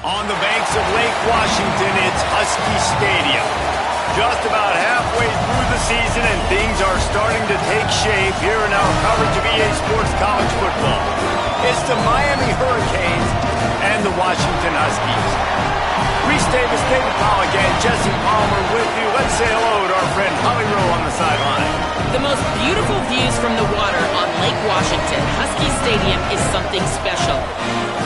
On the banks of Lake Washington, it's Husky Stadium. Just about halfway through the season, and things are starting to take shape here in our coverage of EA Sports College Football. It's the Miami Hurricanes and the Washington Huskies. Reese Davis, David Pollack, and Jesse Palmer with you. Let's say hello to our friend Holly Rowe on the sideline. The most beautiful views from the water on Lake Washington. Husky Stadium is something special.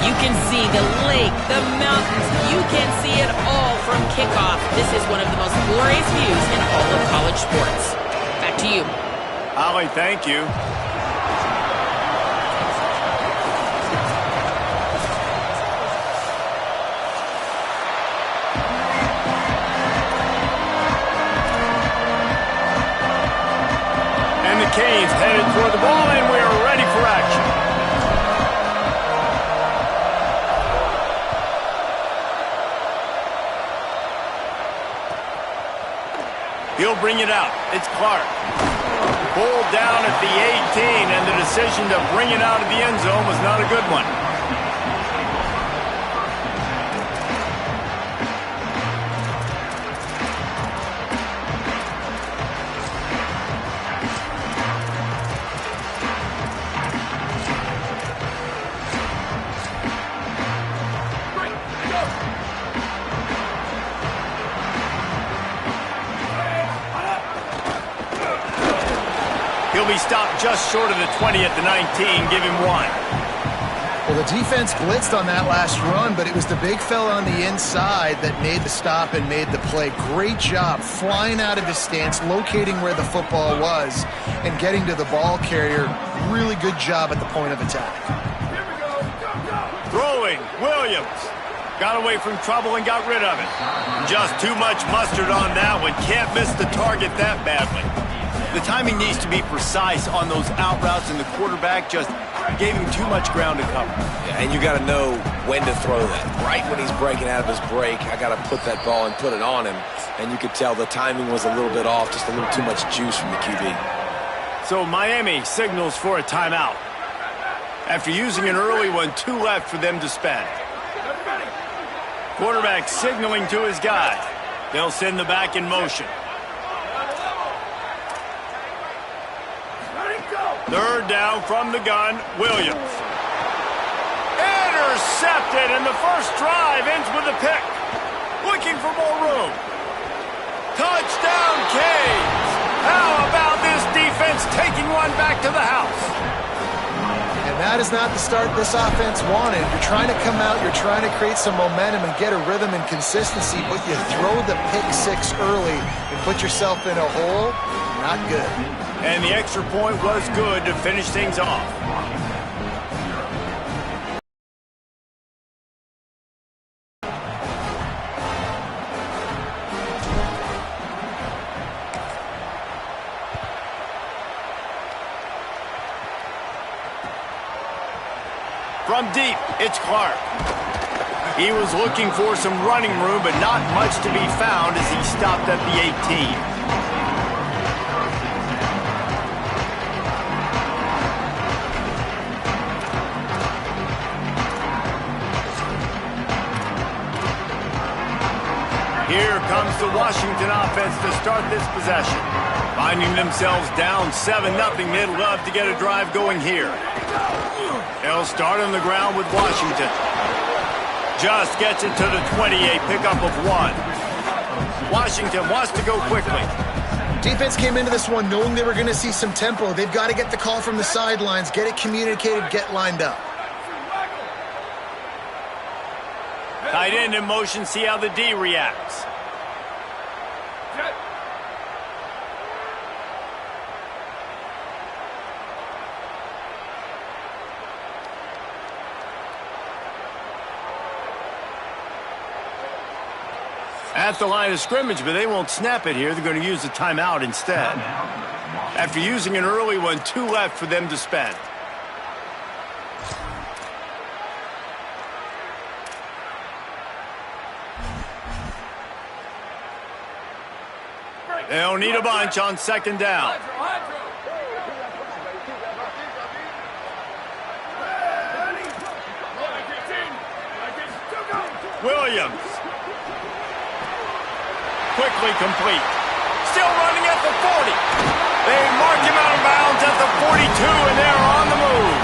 You can see the lake, the mountains. You can see it all from kickoff. This is one of the most glorious views in all of college sports. Back to you. Holly, thank you. And the Canes headed toward the ball, and we are ready for action. He'll bring it out. It's Clark. Pulled down at the 18, and the decision to bring it out of the end zone was not a good one. He'll be stopped just short of the 20 at the 19. Give him 1. Well, the defense blitzed on that last run, but it was the big fella on the inside that made the stop and made the play. Great job flying out of his stance, locating where the football was, and getting to the ball carrier. Really good job at the point of attack. Throwing, Williams. Got away from trouble and got rid of it. Just too much mustard on that one. Can't miss the target that badly. The timing needs to be precise on those out routes, and the quarterback just gave him too much ground to cover. Yeah, and you got to know when to throw that. Right when he's breaking out of his break, I got to put that ball and put it on him. And you could tell the timing was a little bit off, just a little too much juice from the QB. So Miami signals for a timeout. After using an early one, 2 left for them to spend. Quarterback signaling to his guy. They'll send the back in motion. Third down from the gun, Williams. Intercepted, and the first drive ends with a pick. Looking for more room. Touchdown, Canes. How about this defense taking one back to the house? And that is not the start this offense wanted. You're trying to come out, you're trying to create some momentum and get a rhythm and consistency, but you throw the pick 6 early and put yourself in a hole. Not good. And the extra point was good to finish things off. From deep, it's Clark. He was looking for some running room, but not much to be found as he stopped at the 18. Here comes the Washington offense to start this possession. Finding themselves down 7-0, they'd love to get a drive going here. They'll start on the ground with Washington. Just gets it to the 20, a pickup of 1. Washington wants to go quickly. Defense came into this one knowing they were going to see some tempo. They've got to get the call from the sidelines, get it communicated, get lined up. Tight end in motion, see how the D reacts. At the line of scrimmage, but they won't snap it here. They're going to use the timeout instead. After using an early one, 2 left for them to spend. They'll need a bunch on 2nd down. Williams. Quickly complete. Still running at the 40. They mark him out of bounds at the 42, and they're on the move.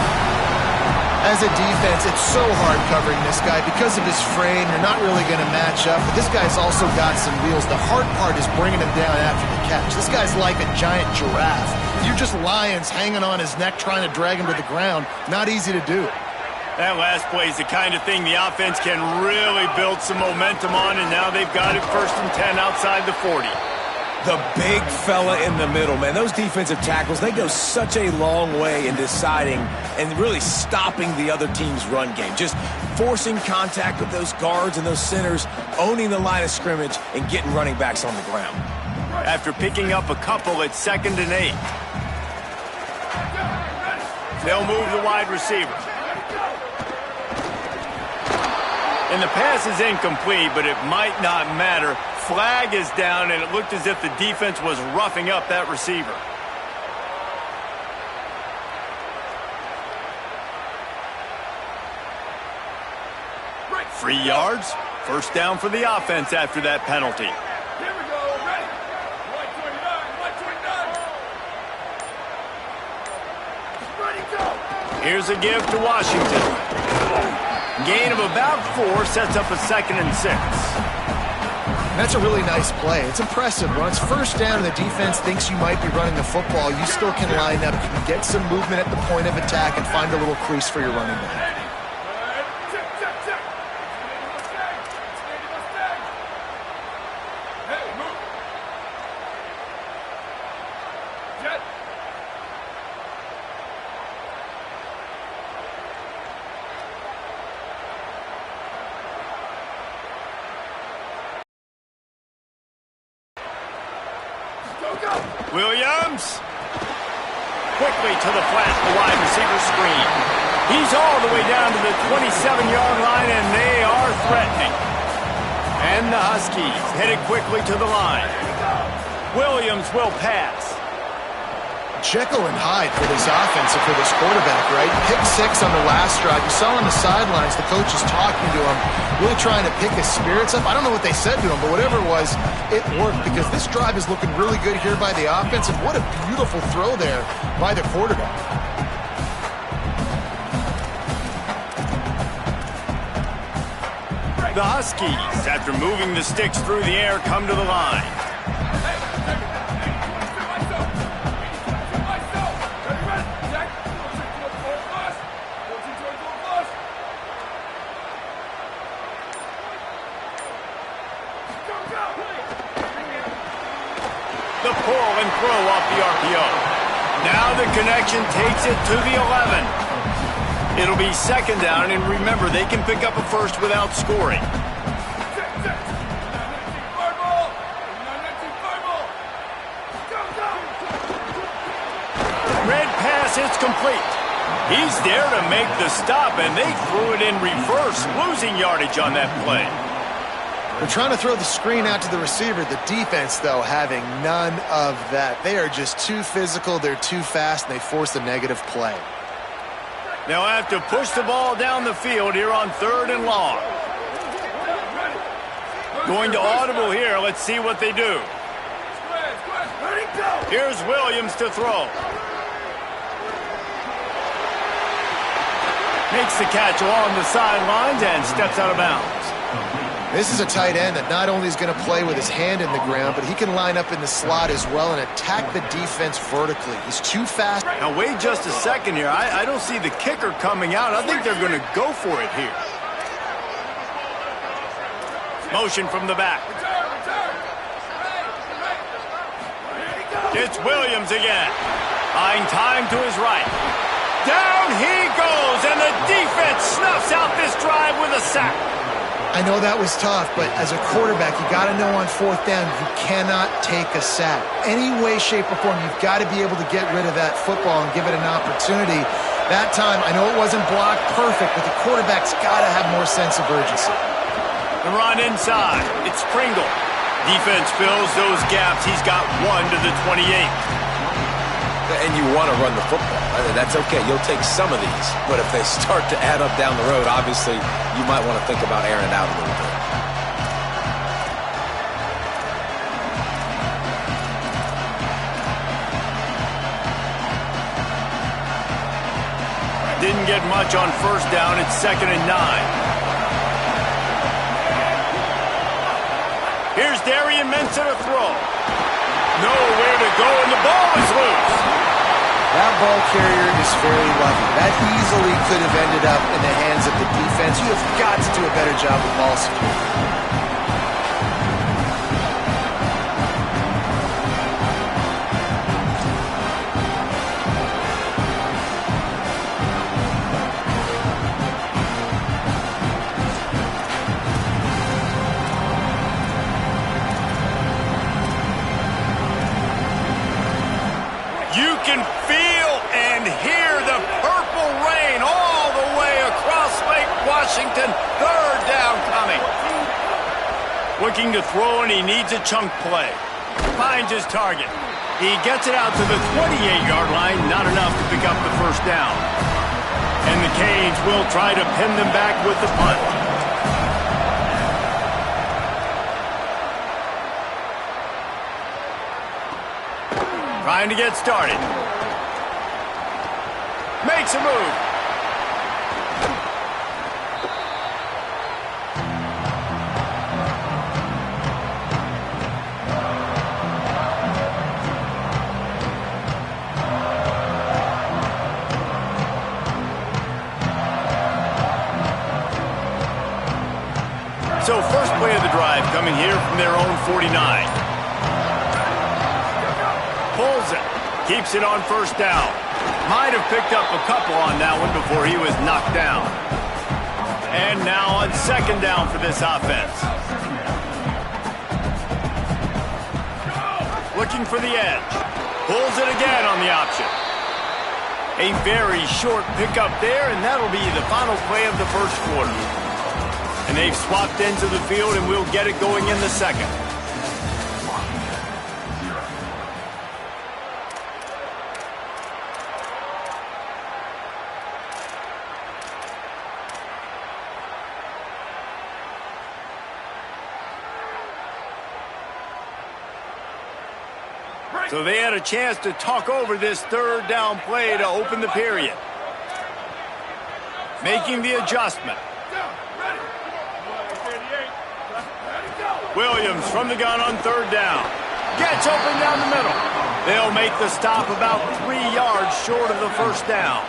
As a defense, it's so hard covering this guy. Because of his frame, you're not really going to match up. But this guy's also got some wheels. The hard part is bringing him down after the catch. This guy's like a giant giraffe. You're just lions hanging on his neck trying to drag him to the ground. Not easy to do. That last play is the kind of thing the offense can really build some momentum on, and now they've got it 1st and 10 outside the 40. The big fella in the middle, man. Those defensive tackles, they go such a long way in deciding and really stopping the other team's run game. Just forcing contact with those guards and those centers, owning the line of scrimmage, and getting running backs on the ground. After picking up a couple, it's 2nd and 8. They'll move the wide receiver. And the pass is incomplete, but it might not matter. Flag is down, and it looked as if the defense was roughing up that receiver. Right. 3 yards. 1st down for the offense after that penalty. Here we go. Ready. 129. Ready, go. Here's a give to Washington. Gain of about 4 sets up a 2nd and 6. That's a really nice play. It's impressive. When it's 1st down and the defense thinks you might be running the football, you still can line up. You can get some movement at the point of attack and find a little crease for your running back. Williams. Quickly to the flat, the wide receiver screen. He's all the way down to the 27-yard line, and they are threatening. And the Huskies headed quickly to the line. Williams will pass. Jekyll and Hyde for this offense and for this quarterback, right? Pick 6 on the last drive. You saw on the sidelines the coach is talking to him, really trying to pick his spirits up. I don't know what they said to him, but whatever it was, it worked because this drive is looking really good here by the offense, and what a beautiful throw there by the quarterback. The Huskies, after moving the sticks through the air, come to the line. The pull and throw off the RPO. Now the connection takes it to the 11. It'll be 2nd down, and remember, they can pick up a 1st without scoring. Red pass, it's complete. He's there to make the stop, and they threw it in reverse, losing yardage on that play. They're trying to throw the screen out to the receiver. The defense, though, having none of that. They are just too physical, they're too fast, and they force a negative play. They'll have to push the ball down the field here on 3rd and long. Going to audible here. Let's see what they do. Here's Williams to throw. Makes the catch along the sidelines and steps out of bounds. This is a tight end that not only is going to play with his hand in the ground, but he can line up in the slot as well and attack the defense vertically. He's too fast. Now, wait just a second here. I don't see the kicker coming out. I think they're going to go for it here. Motion from the back. It's Williams again. Buying time to his right. Down he goes, and the defense snuffs out this drive with a sack. I know that was tough, but as a quarterback, you got to know on 4th down, you cannot take a sack. Any way, shape, or form, you've got to be able to get rid of that football and give it an opportunity. That time, I know it wasn't blocked perfect, but the quarterback's got to have more sense of urgency. The run inside. It's Pringle. Defense fills those gaps. He's got 1 to the 28. And you want to run the football. That's okay. You'll take some of these. But if they start to add up down the road, obviously, you might want to think about airing it out a little bit. Didn't get much on first down. It's 2nd and 9. Here's Darian Mensah to throw. Nowhere to go, and the ball is loose. That ball carrier is very lucky. That easily could have ended up in the hands of the defense. You have got to do a better job with ball security. You can feel and hear the purple rain all the way across Lake Washington. 3rd down coming. Looking to throw, and he needs a chunk play. Finds his target. He gets it out to the 28-yard line. Not enough to pick up the first down. And the Canes will try to pin them back with the punt. Trying to get started. Makes a move. So first play of the drive coming here from their own 49. Pulls it. Keeps it on first down. Might have picked up a couple on that one before he was knocked down. And now on 2nd down for this offense. Looking for the edge. Pulls it again on the option. A very short pickup there, and that'll be the final play of the first quarter. And they've swapped into the field, and we'll get it going in the second. So they had a chance to talk over this 3rd down play to open the period. Making the adjustment. Williams from the gun on 3rd down. Gets open down the middle. They'll make the stop about 3 yards short of the first down.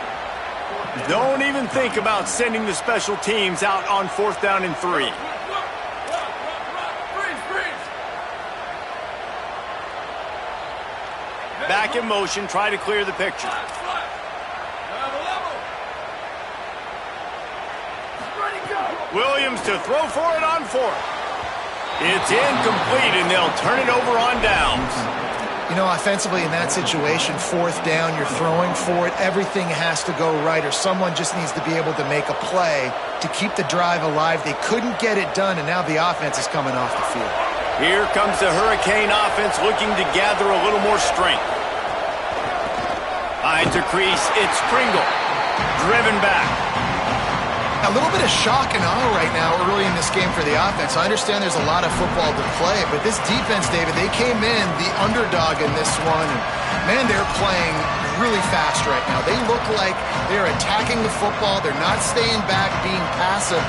Don't even think about sending the special teams out on 4th down and 3. Back in motion, try to clear the picture. Williams to throw for it on 4th. It's incomplete, and they'll turn it over on downs. You know, offensively in that situation, 4th down, you're throwing for it. Everything has to go right, or someone just needs to be able to make a play to keep the drive alive. They couldn't get it done, and now the offense is coming off the field. Here comes the Hurricane offense looking to gather a little more strength. Finds a crease. It's Pringle. Driven back. A little bit of shock and awe right now early in this game for the offense. I understand there's a lot of football to play, but this defense, David, they came in the underdog in this one. And, man, they're playing really fast right now. They look like they're attacking the football. They're not staying back, being passive.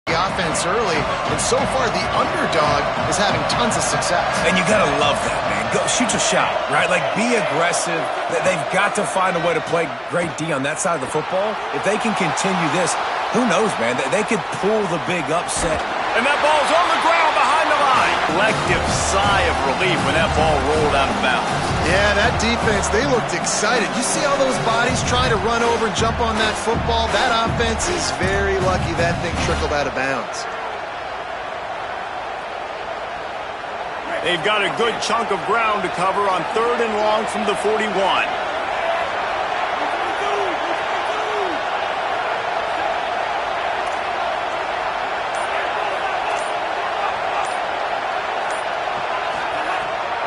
The offense early, and so far the underdog is having tons of success. And you got to love that, man. Go shoot your shot, right? Like, be aggressive. They've got to find a way to play great D on that side of the football. If they can continue this, who knows, man? They could pull the big upset. And that ball's on the ground behind the line. Collective sigh of relief when that ball rolled out of bounds. Yeah, that defense, they looked excited. You see all those bodies trying to run over and jump on that football? That offense is very lucky that thing trickled out of bounds. They've got a good chunk of ground to cover on 3rd and long from the 41.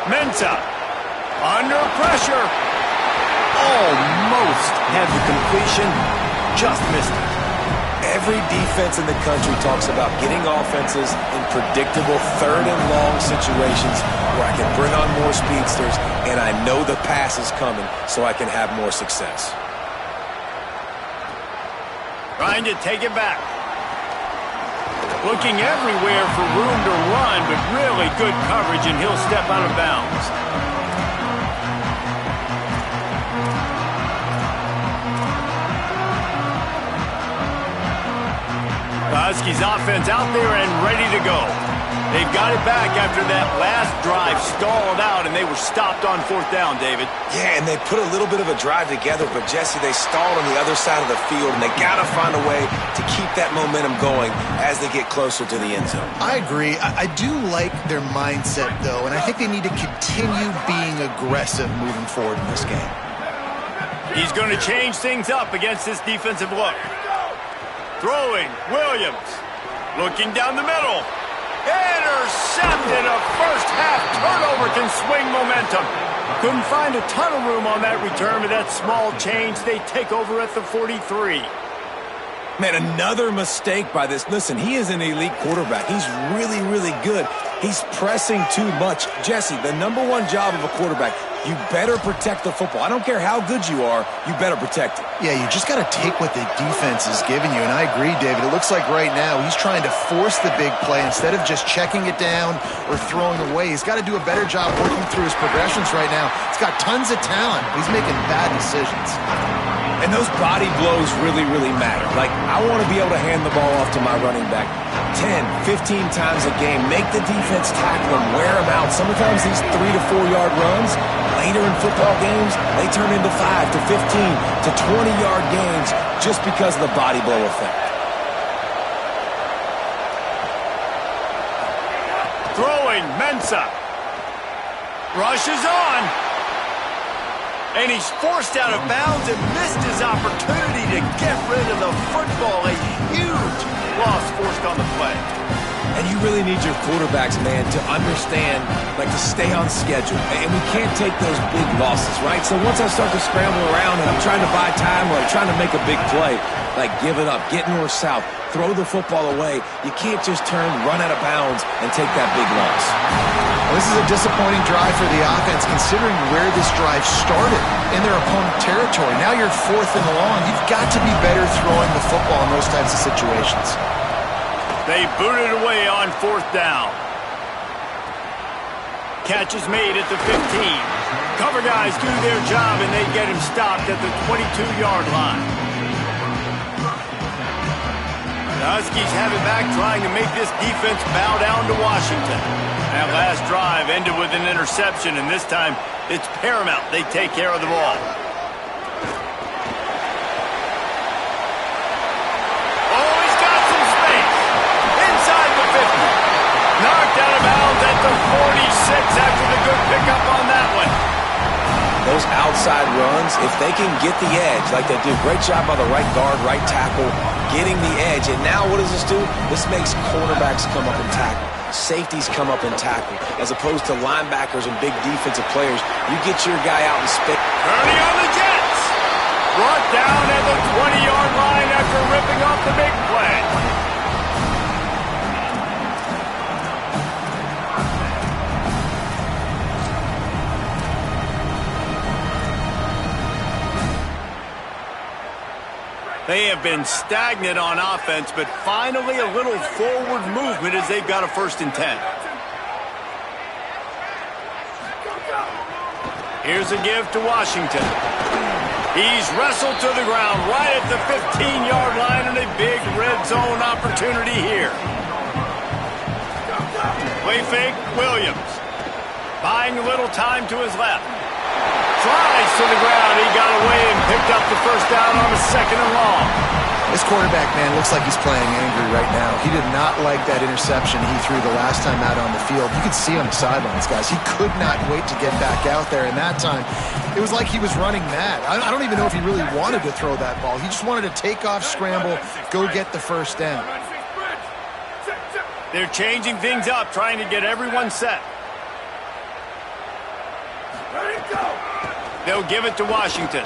Mensah Under pressure. Almost had the completion. Just missed it. Every defense in the country talks about getting offenses in predictable third and long situations where I can bring on more speedsters and I know the pass is coming so I can have more success. Trying to take it back. Looking everywhere for room to run, but really good coverage, and he'll step out of bounds. The Huskies offense out there and ready to go. They've got it back after that last drive stalled out, and they were stopped on 4th down, David. Yeah, and they put a little bit of a drive together, but Jesse, they stalled on the other side of the field, and they got to find a way to keep that momentum going as they get closer to the end zone. I agree. I do like their mindset, though, and I think they need to continue being aggressive moving forward in this game. He's going to change things up against this defensive look. Throwing, Williams. Looking down the middle. Intercepted. A first-half turnover can swing momentum. Couldn't find a ton of room on that return, but that small change, they take over at the 43. Man, another mistake by this. Listen, he is an elite quarterback. He's really, really good. He's pressing too much. Jesse, the #1 job of a quarterback, you better protect the football. I don't care how good you are, you better protect it. Yeah, you just got to take what the defense is giving you, and I agree, David. It looks like right now he's trying to force the big play instead of just checking it down or throwing away. He's got to do a better job working through his progressions right now. He's got tons of talent. He's making bad decisions. And those body blows really, really matter. Like, I want to be able to hand the ball off to my running back 10, 15 times a game. Make the defense tackle him, wear him out. Sometimes these 3 to 4 yard runs, later in football games, they turn into 5 to 15 to 20-yard games just because of the body blow effect. Throwing, Mensah. Rushes on. And he's forced out of bounds and missed his opportunity to get rid of the football. A huge loss forced on the play. And you really need your quarterbacks, man, to understand, like, to stay on schedule. And we can't take those big losses, right? So once I start to scramble around and I'm trying to buy time or I'm trying to make a big play, like give it up, get north-south, throw the football away, you can't just turn, run out of bounds, and take that big loss. Well, this is a disappointing drive for the offense considering where this drive started in their opponent territory. Now you're 4th and long. You've got to be better throwing the football in those types of situations. They booted away on 4th down. Catch is made at the 15. Cover guys do their job, and they get him stopped at the 22-yard line. The Huskies have it back, trying to make this defense bow down to Washington. That last drive ended with an interception, and this time it's paramount they take care of the ball. Oh, he's got some space. Inside the 50. Knocked out of bounds at the 46 after the good pickup on that one. Those outside runs, if they can get the edge, like they do, great job by the right guard, right tackle, getting the edge. And now what does this do? This makes cornerbacks come up and tackle. Safeties come up and tackle, as opposed to linebackers and big defensive players. You get your guy out in space. Early on the Jets. Brought down at the 20-yard line after ripping off the big play. They have been stagnant on offense, but finally a little forward movement as they've got a 1st and 10. Here's a give to Washington. He's wrestled to the ground right at the 15-yard line, and a big red zone opportunity here. Play fake, Williams. Buying a little time to his left. Flies to the ground. He got away and picked up the 1st down on a 2nd and long. This quarterback, man, looks like he's playing angry right now. He did not like that interception he threw the last time out on the field. You could see on the sidelines, guys. He could not wait to get back out there, and that time it was like he was running mad. I don't even know if he really wanted to throw that ball. He just wanted to take off, scramble, go get the 1st down. They're changing things up, trying to get everyone set. Ready, They'll give it to Washington.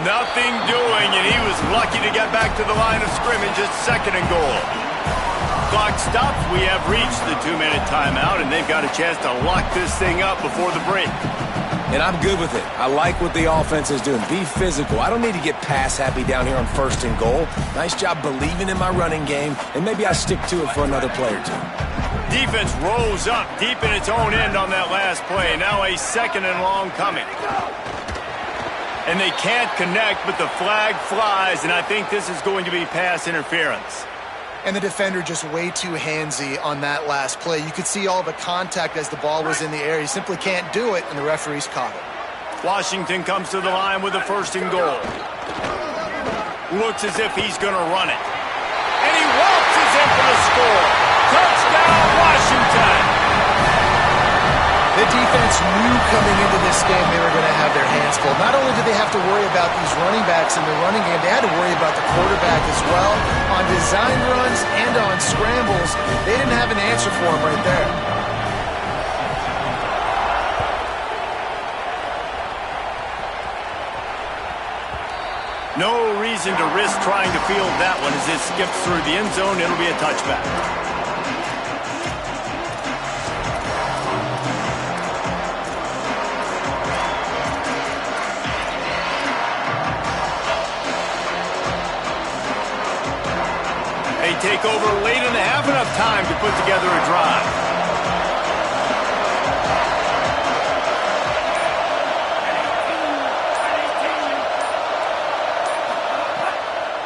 Nothing doing, and he was lucky to get back to the line of scrimmage at 2nd and goal. Clock stops. We have reached the 2-minute timeout, and they've got a chance to lock this thing up before the break. And I'm good with it. I like what the offense is doing. Be physical. I don't need to get pass happy down here on 1st and goal. Nice job believing in my running game, and maybe I stick to it for another play or two. Defense rose up deep in its own end on that last play. Now a 2nd and long coming. And they can't connect, but the flag flies, and I think this is going to be pass interference. And the defender just way too handsy on that last play. You could see all the contact as the ball was in the air. He simply can't do it, and the referee's caught it. Washington comes to the line with a 1st and goal. Looks as if he's going to run it. And he waltzes in for the score. Touchdown, Washington! The defense knew coming into this game they were going to have their hands full. Not only did they have to worry about these running backs in the running game, they had to worry about the quarterback as well. On design runs and on scrambles, they didn't have an answer for him right there. No reason to risk trying to field that one as it skips through the end zone. It'll be a touchback. They take over late and have enough time to put together a drive.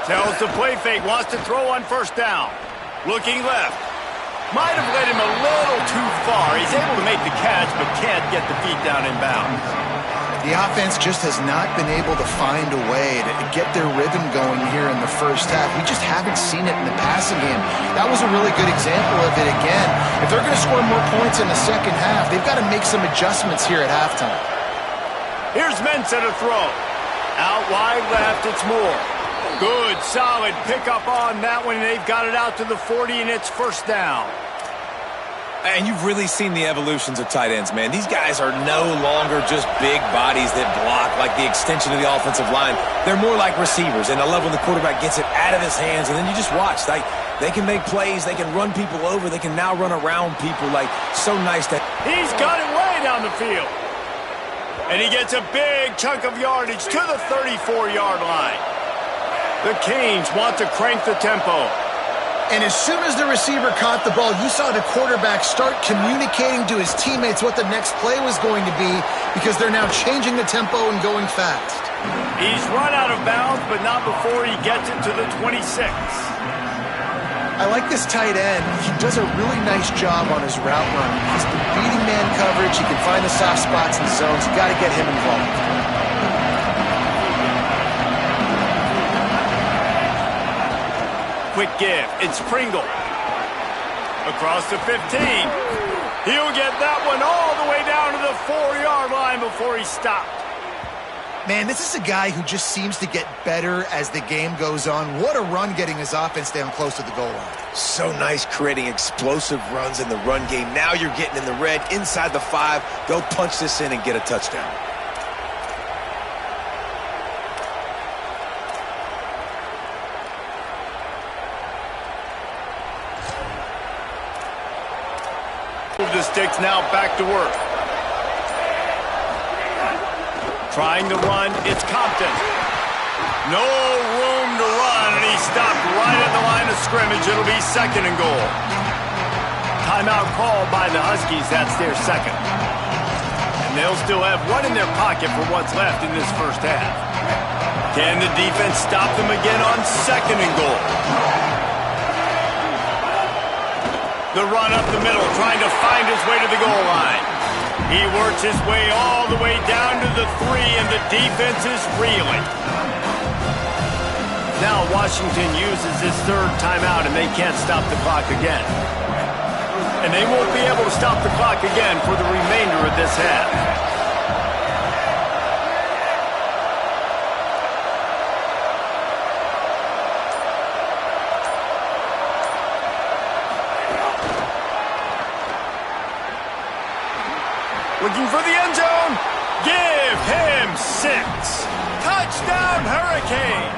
Tells the play fake, wants to throw on 1st down. Looking left. Might have led him a little too far. He's able to make the catch, but can't get the feet down in bounds. The offense just has not been able to find a way to get their rhythm going here in the 1st half. We just haven't seen it in the passing game. That was a really good example of it again. If they're going to score more points in the 2nd half, they've got to make some adjustments here at halftime. Here's Mensah to throw. Out wide left, it's Moore. Good, solid pickup on that one. They've got it out to the 40, and it's 1st down. And you've really seen the evolutions of tight ends, man. These guys are no longer just big bodies that block like the extension of the offensive line. They're more like receivers, and I love when the quarterback gets it out of his hands, and then you just watch. They can make plays. They can run people over. They can now run around people. So nice that he's got it way down the field. And he gets a big chunk of yardage to the 34-yard line. The Canes want to crank the tempo. And as soon as the receiver caught the ball, you saw the quarterback start communicating to his teammates what the next play was going to be because they're now changing the tempo and going fast. He's run out of bounds, but not before he gets it to the 26. I like this tight end. He does a really nice job on his route run. He's been beating man coverage. He can find the soft spots in the zones. You got to get him involved. Quick give. It's Pringle. Across the 15. He'll get that one all the way down to the 4-yard line before he stopped. Man, this is a guy who just seems to get better as the game goes on. What a run getting his offense down close to the goal line. So nice creating explosive runs in the run game. Now you're getting in the red inside the 5. Go punch this in and get a touchdown. The sticks now back to work. Trying to run, it's Compton. No room to run, and he stopped right at the line of scrimmage. It'll be 2nd and goal. Timeout called by the Huskies. That's their 2nd. And they'll still have one in their pocket for what's left in this 1st half. Can the defense stop them again on 2nd and goal? The run up the middle, trying to find his way to the goal line. He works his way all the way down to the 3, and the defense is reeling. Now Washington uses his 3rd timeout, and they can't stop the clock again. And they won't be able to stop the clock again for the remainder of this half. looking for the end zone. Give him 6. Touchdown, Hurricanes.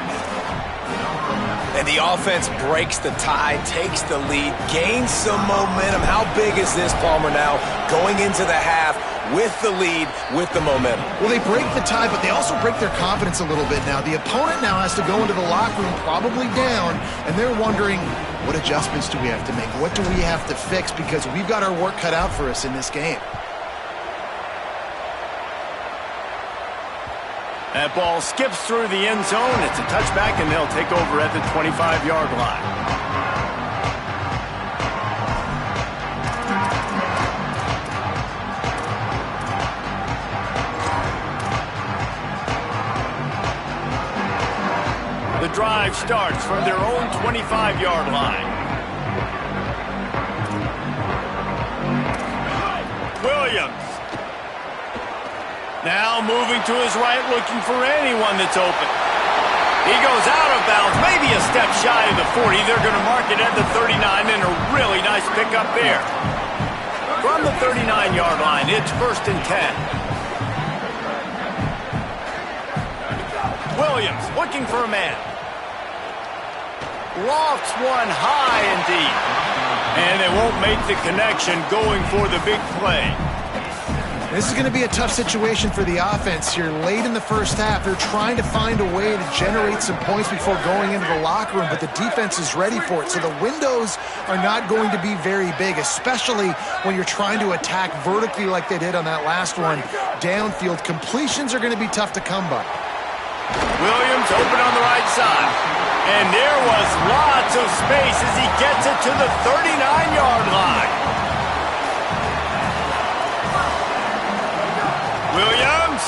And the offense breaks the tie, takes the lead, gains some momentum. How big is this, Palmer, now going into the half with the lead, with the momentum? Well, they break the tie, but they also break their confidence a little bit now. The opponent now has to go into the locker room probably down, and they're wondering, what adjustments do we have to make? What do we have to fix? Because we've got our work cut out for us in this game. That ball skips through the end zone. It's a touchback, and they'll take over at the 25-yard line. The drive starts from their own 25-yard line. Williams. Now moving to his right, looking for anyone that's open. He goes out of bounds, maybe a step shy of the 40. They're going to mark it at the 39, and a really nice pickup there. From the 39-yard line, it's 1st and 10. Williams looking for a man. Lofts one high and deep. And they won't make the connection going for the big play. This is going to be a tough situation for the offense here. Late in the first half, they're trying to find a way to generate some points before going into the locker room, but the defense is ready for it. So the windows are not going to be very big, especially when you're trying to attack vertically like they did on that last one. Downfield completions are going to be tough to come by. Williams open on the right side. And there was lots of space as he gets it to the 39-yard line. Williams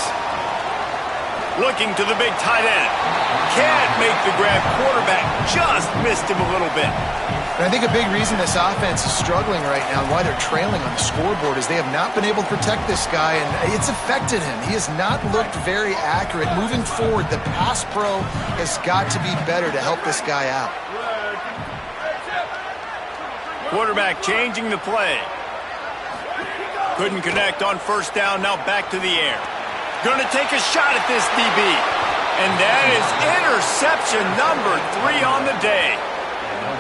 looking to the big tight end. Can't make the grab. Quarterback just missed him a little bit. And I think a big reason this offense is struggling right now and why they're trailing on the scoreboard is they have not been able to protect this guy, and it's affected him. He has not looked very accurate. Moving forward, the pass pro has got to be better to help this guy out. Quarterback changing the play. Couldn't connect on 1st down, now back to the air. Gonna take a shot at this DB. And that is interception number 3 on the day.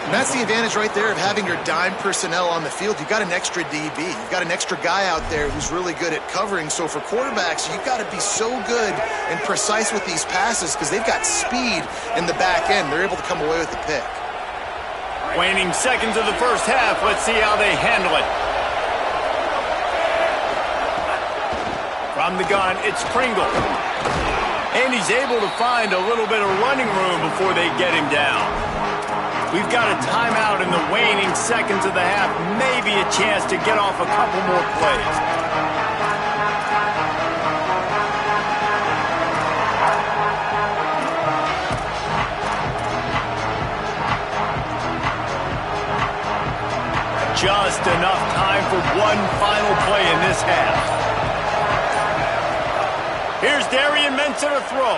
And that's the advantage right there of having your dime personnel on the field. You've got an extra DB. You've got an extra guy out there who's really good at covering. So for quarterbacks, you've got to be so good and precise with these passes because they've got speed in the back end. They're able to come away with the pick. Waning seconds of the first half. Let's see how they handle it. From the gun, it's Pringle. And he's able to find a little bit of running room before they get him down. We've got a timeout in the waning seconds of the half. Maybe a chance to get off a couple more plays. Just enough time for one final play in this half. Here's Darian Mensah to throw.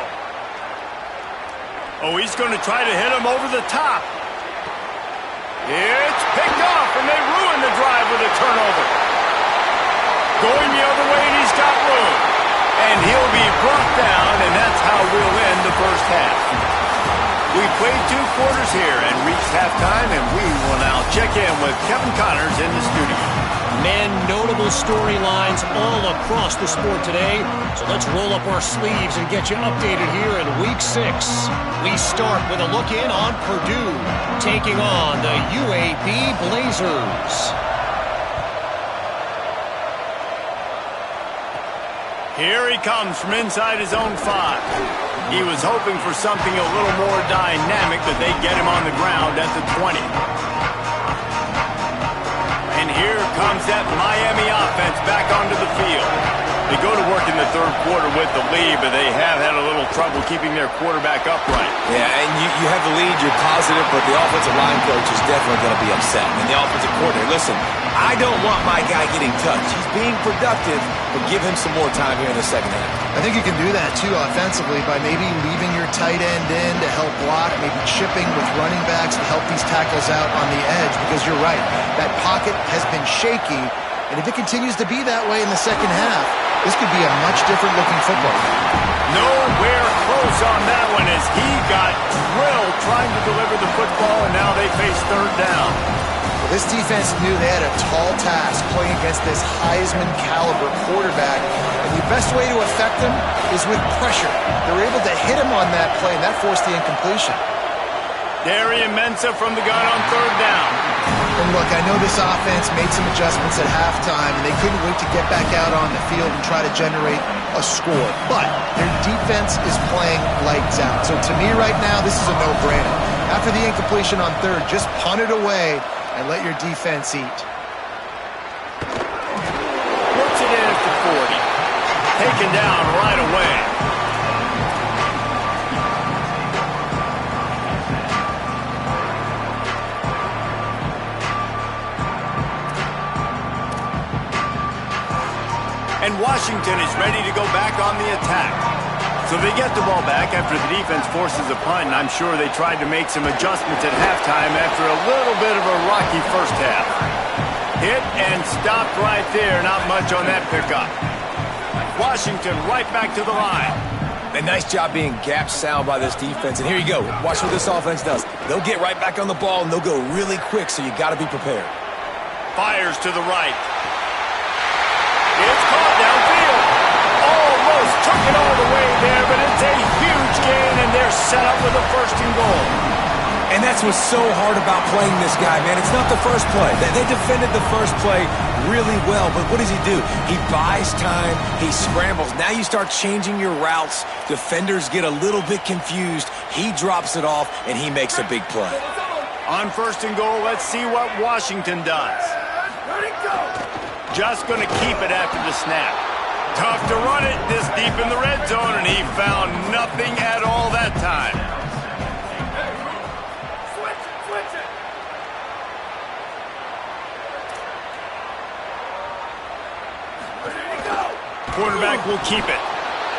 Oh, he's going to try to hit him over the top. It's picked off, and they ruin the drive with a turnover. Going the other way, and he's got room. And he'll be brought down, and that's how we'll end the first half. We played 2 quarters here and reached halftime, and we will now check in with Kevin Connors in the studio. Man, notable storylines all across the sport today. So let's roll up our sleeves and get you updated here in Week 6. We start with a look in on Purdue, taking on the UAB Blazers. Here he comes from inside his own 5. He was hoping for something a little more dynamic, but they get him on the ground at the 20. And here comes that Miami offense back onto the field. They go to work in the 3rd quarter with the lead, but they have had a little trouble keeping their quarterback upright. Yeah, and you have the lead, you're positive, but the offensive line coach is definitely going to be upset. And the offensive coordinator, listen, I don't want my guy getting touched. He's being productive, but give him some more time here in the second half. I think you can do that, too, offensively, by maybe leaving your tight end in to help block, maybe chipping with running backs to help these tackles out on the edge, because you're right, that pocket has been shaky, And if it continues to be that way in the second half, this could be a much different looking football. Nowhere close on that one as he got drilled trying to deliver the football, and now they face third down. Well, this defense knew they had a tall task playing against this Heisman caliber quarterback, and the best way to affect him is with pressure. They were able to hit him on that play, and that forced the incompletion. Darian Mensah from the gun on third down. And look, I know this offense made some adjustments at halftime, and they couldn't wait to get back out on the field and try to generate a score. But their defense is playing lights out. So to me right now, this is a no-brainer. After the incompletion on third, just punt it away and let your defense eat. Puts it in at the 40. Taken down right away. And Washington is ready to go back on the attack. So they get the ball back after the defense forces a punt, and I'm sure they tried to make some adjustments at halftime after a little bit of a rocky first half. Hit and stopped right there. Not much on that pickup. Washington right back to the line. A nice job being gap sound by this defense. And here you go. Watch what this offense does. They'll get right back on the ball, and they'll go really quick, so you got to be prepared. Fires to the right. It's caught downfield. Almost took it all the way there, but it's a huge gain, and they're set up with a first and goal. And that's what's so hard about playing this guy, man. It's not the first play. They defended the first play really well, but what does he do? He buys time. He scrambles. Now you start changing your routes. Defenders get a little bit confused. He drops it off, and he makes a big play. On first and goal, let's see what Washington does. Ready, go! Just going to keep it after the snap. Tough to run it this deep in the red zone, and he found nothing at all that time. Switch it! Ready to go! Quarterback will keep it.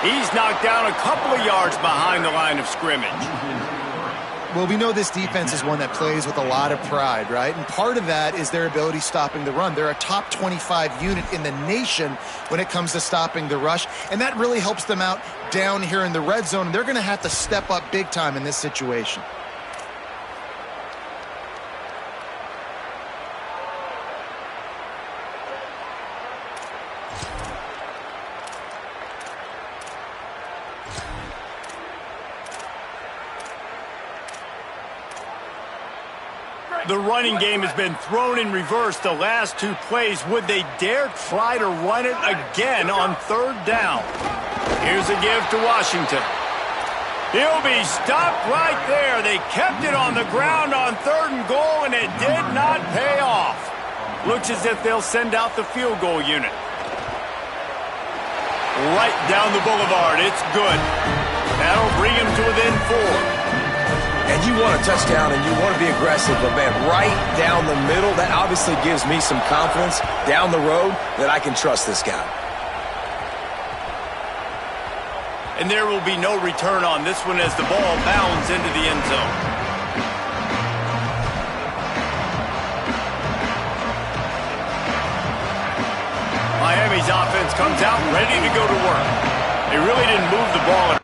He's knocked down a couple of yards behind the line of scrimmage. Well, we know this defense is one that plays with a lot of pride, right? And part of that is their ability stopping the run. They're a top 25 unit in the nation when it comes to stopping the rush, and that really helps them out down here in the red zone. They're going to have to step up big time in this situation. The running game has been thrown in reverse the last two plays. Would they dare try to run it again on third down? Here's a give to Washington. He'll be stopped right there. They kept it on the ground on third and goal, and it did not pay off. Looks as if they'll send out the field goal unit. Right down the boulevard. It's good. That'll bring him to within 4. And you want a touchdown and you want to be aggressive, but man, right down the middle, that obviously gives me some confidence down the road that I can trust this guy. And there will be no return on this one as the ball bounds into the end zone. Miami's offense comes out ready to go to work. They really didn't move the ball.